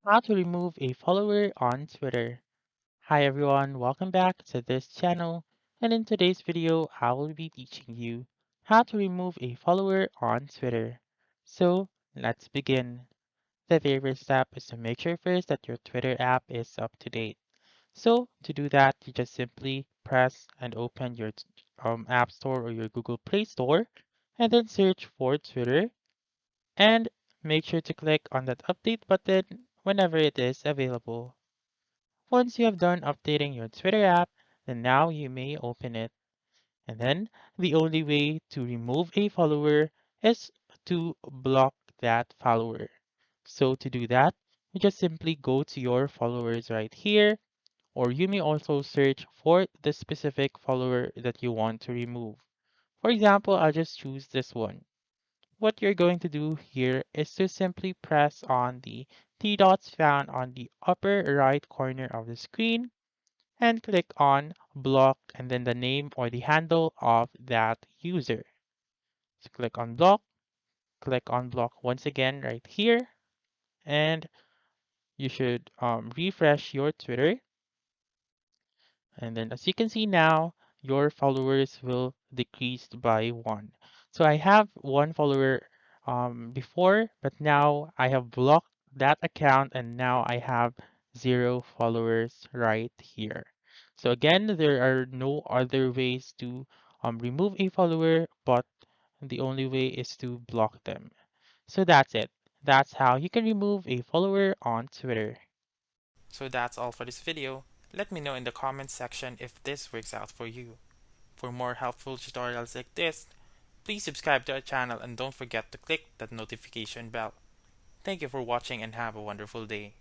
How to remove a follower on Twitter. Hi everyone, welcome back to this channel. And in today's video, I will be teaching you how to remove a follower on Twitter. So let's begin. The very first step is to make sure first that your Twitter app is up to date. So to do that, you just simply press and open your App Store or your Google Play Store and then search for Twitter and make sure to click on that update button whenever it is available. Once you have done updating your Twitter app, then now you may open it. And then the only way to remove a follower is to block that follower. So to do that, you just simply go to your followers right here, or you may also search for the specific follower that you want to remove. For example, I'll just choose this one. What you're going to do here is to simply press on the three dots found on the upper right corner of the screen and click on block and then the name or the handle of that user. So click on block once again right here, and you should refresh your Twitter. And then as you can see now, your followers will decrease by one. So I have one follower before, but now I have blocked that account and now I have zero followers right here. So again, there are no other ways to remove a follower, but the only way is to block them. So that's it. That's how you can remove a follower on Twitter. So that's all for this video. Let me know in the comments section if this works out for you. For more helpful tutorials like this, please subscribe to our channel and don't forget to click that notification bell. Thank you for watching and have a wonderful day.